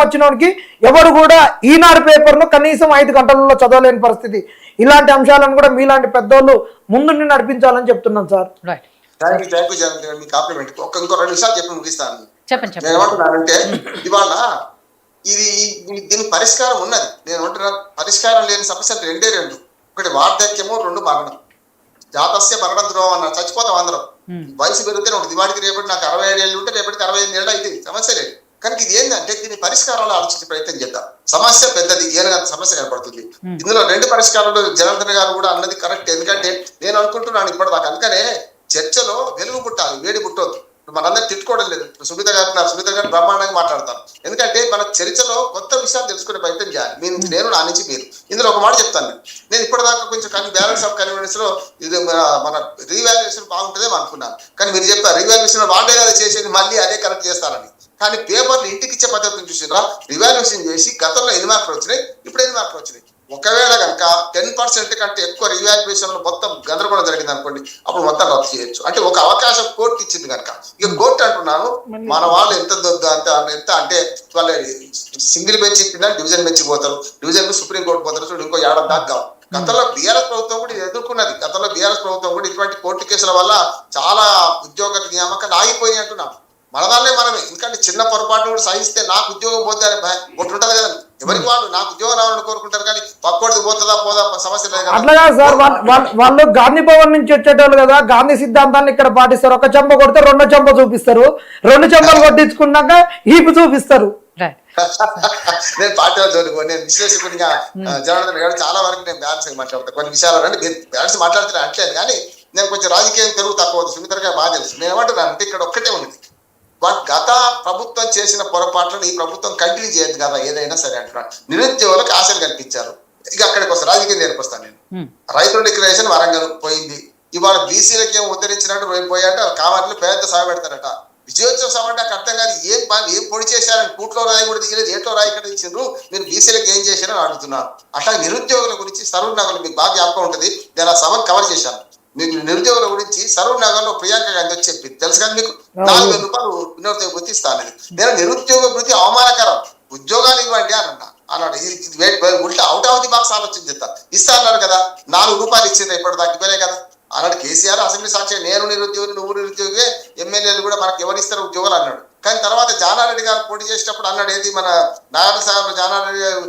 వచ్చినోడికి ఎవరు కూడా ఈనాడు పేపర్ను కనీసం 5 గంటలలో చదవలేని పరిస్థితి. ఇలాంటి అంశాలను కూడా మీలాంటి పెద్దోళ్ళు ముందుండి నడిపించాలని చెప్తున్నాను సార్. ఇంకో 2 నిమిషాలు చెప్పి ముగిస్తాను. చెప్పండి. నేను ఏమంటున్నానంటే ఇవాళ దీని పరిష్కారం ఉన్నది. నేను అంటున్నా పరిష్కారం లేని సమస్యలు 2. ఒకటి వార్ధక్యము, 2 మరణం. జాతస్య మరణ ద్రోహం అన్నారు, చచ్చిపోతాం అందరం. వయసు పెరిగితే ఉంటుంది. వాడికి రేపటి నాకు 67 ఏళ్ళు ఉంటే రేపటికి 65 ఏళ్ళు అయితే సమస్య లేదు. కనుక ఇది ఏంటంటే దీని పరిష్కారాలు ఆలోచించే ప్రయత్నం చేద్దాం. సమస్య పెద్దది, ఏదైనా సమస్య కనపడుతుంది. ఇందులో 2 పరిష్కారాలు జనార్దన్ గారు కూడా అన్నది కరెక్ట్. ఎందుకంటే నేను అనుకుంటున్నాను ఇప్పటిదాకా, అందుకనే చర్చలో వెలుగు పుట్టాలి, వేడి పుట్టవద్దు. మనందరూ తిట్టుకోవడం లేదు. సుమిత గారు బ్రహ్మాండంగా మాట్లాడతాను. ఎందుకంటే మన చర్చలో కొత్త విషయాలు తెలుసుకునే ప్రయత్నం చేయాలి. నేను నా నుంచి మీరు. ఇందులో ఒక మాట చెప్తాను. నేను ఇప్పటిదాకా కొంచెం బ్యాలెన్స్ ఆఫ్ కన్వీనియన్స్ లో ఇది మన రీవాల్యుయేషన్ బాగుంటుందేమో అనుకున్నాను. కానీ మీరు చెప్పారు రీవాల్యుయేషన్ వాళ్ళే కదా చేసేది, మళ్ళీ అదే కరెక్ట్ చేస్తారని. కానీ పేపర్లు ఇంటికి ఇచ్చే పద్ధతిని చూసినా రివాల్యుయేషన్ చేసి గతంలో 8 మార్కులు వచ్చినాయి, ఇప్పుడు 8 మార్కులు వచ్చినాయి. ఒకవేళ కనుక 10% కంటే ఎక్కువ రివాల్యుయేషన్ లో మొత్తం గందరగోళం జరిగింది అనుకోండి, అప్పుడు మొత్తం రద్దు చేయొచ్చు. అంటే ఒక అవకాశం కోర్టు ఇచ్చింది కనుక. ఇక కోర్టు అంటున్నాను, మన వాళ్ళు ఎంత అంటే వాళ్ళ సింగిల్ బెంచ్ ఇప్పిందని డివిజన్ బెంచ్ పోతారు, డివిజన్ సుప్రీం కోర్టు పోతారు. చూడు ఇంకో 7 దాకా కావు. గతంలో బీఆర్ఎస్ ప్రభుత్వం కూడా ఎదుర్కొన్నది. గతంలో బీఆర్ఎస్ ప్రభుత్వం కూడా ఇటువంటి కోర్టు కేసుల వల్ల చాలా ఉద్యోగ నియామకాలు ఆగిపోయి అంటున్నాం. మన దాన్నే మనమే. ఎందుకంటే చిన్న పొరపాటు కూడా సహిస్తే నాకు ఉద్యోగం పోతే అని ఒకటి ఉంటుంది కదా, ఎవరికి వాళ్ళు నాకు ఉద్యోగం రావాలని కోరుకుంటారు. కానీ పక్కోడికి పోతుందా పోదా సమస్య లేదు. అట్లాగా సార్, వాళ్ళు గాంధీ భవన్ నుంచి వచ్చేటోళ్ళు కదా, గాంధీ సిద్ధాంతాన్ని ఇక్కడ పాటిస్తారు. 1 చెంప కొడితే 2 చెంప చూపిస్తారు, 2 చెంపలు కొట్టించుకున్నాక ఈపు చూపిస్తారు. నేను పార్టీలో చదువుకో, నేను విశ్లేషకుడిగా జనార్దన్ గారు చాలా వరకు నేను బ్యాలెన్స్ మాట్లాడతాను. కొన్ని విషయాలు అంటే మీరు బ్యాలెన్స్ మాట్లాడుతున్నా అంటలేదు, కానీ నేను కొంచెం రాజకీయం పెరుగు తక్కువ. సుమిత్ర గారు బాగా తెలుసు. నేను ఏమంటున్నాను అంటే ఇక్కడ ఒక్కటే ఉంది, గత ప్రభుత్వం చేసిన పొరపాట్లను ఈ ప్రభుత్వం కంటిన్యూ చేయదు కదా ఏదైనా సరే అంటున్నాను. నిరుద్యోగులకు ఆశలు కల్పించారు. ఇక అక్కడికి వస్తాను, రాజకీయం నేర్పిస్తాను నేను. రైతుల డిక్లరేషన్ వరంగల్ పోయింది. ఇవాళ బీసీలకి ఏం ఉద్ధరించినట్టు పోయాట, కావాలని పేద సభ పెడతారట. విజయోత్సవ సభ అంటే నాకు అర్థం కాదు. ఏం పొడి చేశారని కూట్లో రాయి కూడా దిగలేదు, ఏట్లో రాయి ఇక్కడ ఇచ్చిండ్రు, మీరు బీసీలకు ఏం చేశారని అడుగుతున్నారు. అట్లా నిరుద్యోగుల గురించి సరూర్ నగర్లో మీకు బాగా జ్ఞాపకం ఉంటుంది, నేను ఆ సభను కవర్ చేశాను. మీకు నిరుద్యోగుల గురించి సరూర్ నగర్ లో ప్రియాంక గాంధీ వచ్చి చెప్పింది తెలుసు కదా మీకు, 4000 రూపాయలు వినోదోద్యోగ వృత్తి ఇస్తాను. నేను నిరుద్యోగ వృత్తి అవమానకరం, ఉద్యోగాలు ఇవ్వండి అన్నాడు. ఉల్టా అవుట్ ఆఫ్ ది బాక్స్ ఆలోచన ఇస్తా అన్నాడు కదా. 4 రూపాయలు ఇచ్చింది ఇప్పటిదాకా ఇవ్వలే కదా అన్నాడు కేసీఆర్. అసెంబ్లీ సాక్షి నేను నిరుద్యోగి, నువ్వు నిరుద్యోగి, ఎమ్మెల్యేలు కూడా మనకి ఎవరు ఇస్తారు ఉద్యోగాలు అన్నాడు. కానీ తర్వాత జానారెడ్డి గారు పోటీ చేసినప్పుడు అన్నాడు, ఏది మన నారాయణ సాగర్ జానారెడ్డి గారు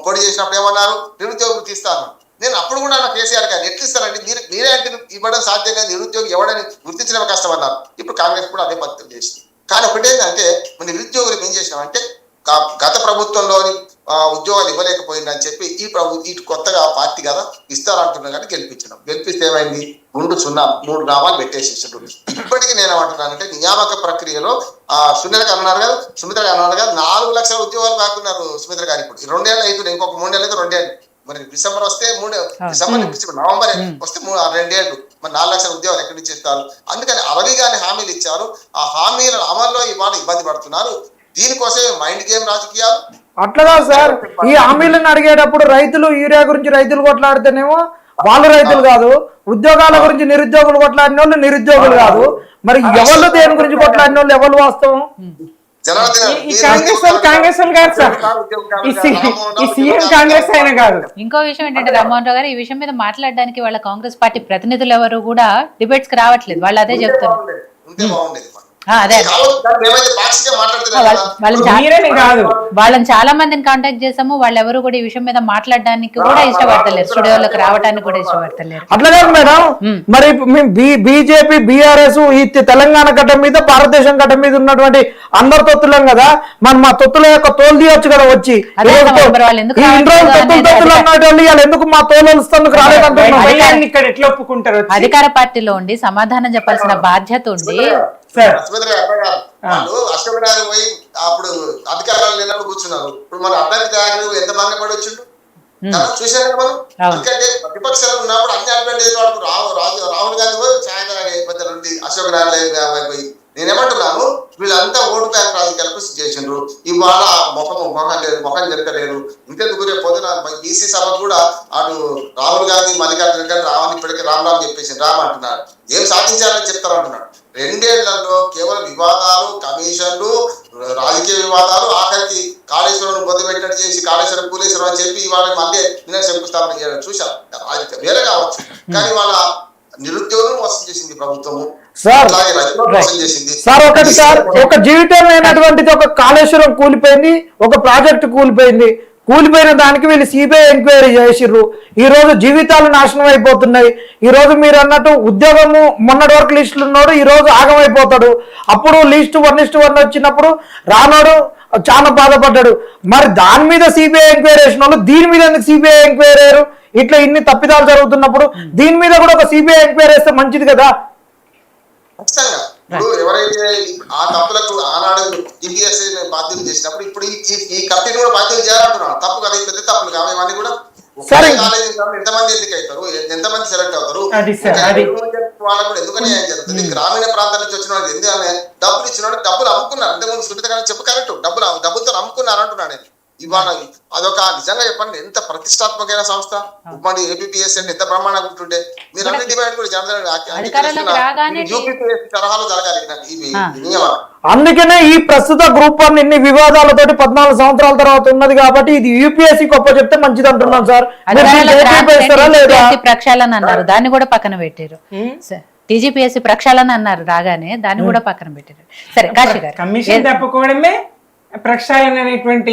పోటీ చేసినప్పుడు ఏమన్నారు, నిరుద్యోగ వృత్తి ఇస్తాను. నేను అప్పుడు కూడా నా కేసీఆర్ గారు ఎట్లు ఇస్తారండి, మీరే అంటే ఇవ్వడం సాధ్యం లేదు, నిరుద్యోగి ఎవడని గుర్తించడం కష్టం అన్నారు. ఇప్పుడు కాంగ్రెస్ కూడా అదే పద్ధతి చేసింది. కానీ ఒకటి ఏంటంటే మన నిరుద్యోగులు ఏం చేసినామంటే గత ప్రభుత్వంలోని ఉద్యోగాలు ఇవ్వలేకపోయిందని చెప్పి ఈ కొత్తగా పార్టీ కదా ఇస్తారంటున్నా కానీ గెలిపిస్తే ఏమైంది, 2-0 3 నామాలు పెట్టేసేసాడు. ఇప్పటికీ నేను ఏమంటున్నానంటే నియామక ప్రక్రియలో సుమిత్ర గారు అన్నారు కదా 4 లక్షల ఉద్యోగాలు కాకున్నారు సుమిత్ర గారు. ఇప్పుడు 2 ఏళ్ళు అవుతుంది, ఇంకొక 3 ఏళ్ళు అయితే 2 ఏళ్ళు. మరి డిసెంబర్ వస్తే 3 డిసెంబర్ నవంబర్ వస్తే 2 ఏళ్ళు, మరి 4 లక్షల ఉద్యోగాలు ఎక్కడి నుంచి ఇస్తారు? అందుకని 60 గాని హామీలు ఇచ్చారు. ఆ హామీల అమల్లో ఇవాళ ఇబ్బంది పడుతున్నారు. దీనికోసమే మైండ్ గేమ్ రాజకీయాలు. అట్లగా సార్, ఈ హామీలను అడిగేటప్పుడు రైతులు యూరియా గురించి రైతులు కొట్లాడితేనేమో వాళ్ళు రైతులు కాదు, ఉద్యోగాల గురించి నిరుద్యోగులు కొట్లాడిన వాళ్ళు నిరుద్యోగులు కాదు. మరి ఎవరు దేని గురించి కొట్లాడిన వాళ్ళు ఎవరు వాస్తవం? కాంగ్రెస్ కాదు సార్, ఈ సీఎం కాంగ్రెస్ అయినా కాదు. ఇంకో విషయం ఏంటంటే రామ్మోహన్ రావు గారు, ఈ విషయం మీద మాట్లాడడానికి వాళ్ళ కాంగ్రెస్ పార్టీ ప్రతినిధులు ఎవరు కూడా డిబేట్స్ కి రావట్లేదు. వాళ్ళు అదే చెప్తారు. వాళ్ళని చాలా మందిని కాంటాక్ట్ చేసాము, వాళ్ళు ఎవరు కూడా ఈ విషయం మీద మాట్లాడడానికి కూడా ఇష్టపడతలేరు, స్టూడియోలోకి రావడానికి కూడా ఇష్టపడతలేరు. అట్లా కాదు మేడం, మరి బీజేపీ బీఆర్ఎస్ ఈ తెలంగాణ గడ్డ మీద భారతదేశం గడ్డ మీద ఉన్నటువంటి అందరు తొత్తులం కదా, మరి మా తొత్తుల యొక్క తోలు తీయొచ్చు కదా వచ్చి. ఎందుకు మా తోలు ఇక్కడ ఎట్లా ఒప్పుకుంటారు? అధికార పార్టీలో ఉండి సమాధానం చెప్పాల్సిన బాధ్యత ఉంది. వాళ్ళు అశోకరావు పోయి అప్పుడు అధికారాలు లేనప్పుడు కూర్చున్నారు. ఇప్పుడు మన అభ్యర్థి ఎంత బాగా పడి వచ్చిండు చూసారు మనం. ఎందుకంటే ప్రతిపక్షాలు ఉన్నప్పుడు అన్ని అడ్వాంటేజ్ వాడుకు రాహుల్ గాంధీ పోయి సాయంత్రం నుండి అశోకరావు పోయి. నేనేమంటున్నాను, వీళ్ళంతా ఓటు బ్యాంక్ రాజకీయాలకు చేసిండ్రు. ఇవాళ ముఖం జరగలేరు. ఇంకెందుకు రేపు పొద్దున బీసీ సభ కూడా అటు రాహుల్ గాంధీ మల్లికార్జున గారు రావని ఇప్పటికీ రామ్ చెప్పేసి రామ్ అంటున్నారు. ఏం సాధించాలని చెప్తారు అంటున్నాడు. 2 ఏళ్లలో కేవలం వివాదాలు, కమిషన్లు, రాజకీయ వివాదాలు, ఆఖరికి కాళేశ్వరం బొద్దు పెట్టినట్టు చేసి కాళేశ్వరం కూలేశ్వరం అని చెప్పి ఇవాళ మళ్ళీ నిన్న శంకుస్థాపన చేయడం చూసాం. అది వేరే కావచ్చు, కానీ వాళ్ళ నిరుద్యోగులను మోసం చేసింది ప్రభుత్వము. సార్ అలాగే రైతులను మోసం చేసింది. సార్ ఒకటి సార్, ఒక జీవితం అయినటువంటిది ఒక కాళేశ్వరం కూలిపోయింది, ఒక ప్రాజెక్టు కూలిపోయింది. కూలిపోయిన దానికి వీళ్ళు సిబిఐ ఎంక్వైరీ చేసిర్రు. ఈ రోజు జీవితాలు నాశనం అయిపోతున్నాయి. ఈ రోజు మీరు అన్నట్టు ఉద్యోగము మొన్నటి వరకు లిస్టులు ఉన్నాడు, ఈ రోజు ఆగమైపోతాడు. అప్పుడు లిస్టు 1:1 వచ్చినప్పుడు రానాడు చాలా బాధపడ్డాడు. మరి దాని మీద సిబిఐ ఎంక్వైరీ చేసిన వాళ్ళు దీని మీద ఎందుకు సిబిఐ ఎంక్వైరీ అయ్యారు? ఇట్లా ఇన్ని తప్పిదాలు జరుగుతున్నప్పుడు దీని మీద కూడా ఒక సిబిఐ ఎంక్వైరీ చేస్తే మంచిది కదా. ఖచ్చితంగా ఇప్పుడు ఎవరైతే ఆ తప్పులకు ఆనాడు టీపీఎస్ బాధ్యత చేసినప్పుడు ఇప్పుడు ఈ కంపెనీ కూడా బాధ్యత చేయాలంటున్నాను. తప్పు కదా, పెద్ద తప్పులు కావు ఇవన్నీ కూడా. ఎంతమంది ఎందుకు అవుతారు, ఎంతమంది సెలెక్ట్ అవుతారు, వాళ్ళకు కూడా ఎందుకని జరుగుతుంది. గ్రామీణ ప్రాంతాల నుంచి వచ్చిన వాళ్ళు ఎందుకని డబ్బులు ఇచ్చిన వాళ్ళు డబ్బులు అమ్ముకున్నారు. అంతకుముందు సునీత గారు చెప్పు కరెక్ట్, డబ్బులతో అమ్ముకున్నారు అంటున్నాను నేను. ఇవాళ అదొక నిజంగా చెప్పండి ఎంత ప్రతిష్టాత్మకమైన సంస్థ ఉమ్మడి ఏపీఎస్సీ అంటే ఎంత బ్రహ్మాండంగా ఉంటుండే. మీరు అన్ని డిమాండ్ కూడా యూపీఎస్సీ తరహాలో జరగాలి ఇవి నియమాలు. అందుకనే ఈ ప్రస్తుత గ్రూప్ 1 ఇన్ని వివాదాలతోటి 14 సంవత్సరాల తర్వాత ఉన్నది కాబట్టి ఇది యూపీఎస్సీ గొప్ప చెప్తే మంచిది అంటున్నాం సార్. ప్రక్షాళన అన్నారు, దాన్ని కూడా పక్కన పెట్టారు. టీజీపీఎస్సీ ప్రక్షాళన అన్నారు రాగానే, దాన్ని కూడా పక్కన పెట్టారు. సరే కాశీ గారు, కమిషన్ తప్పుకోవడమే ప్రక్షాళన అనేటువంటి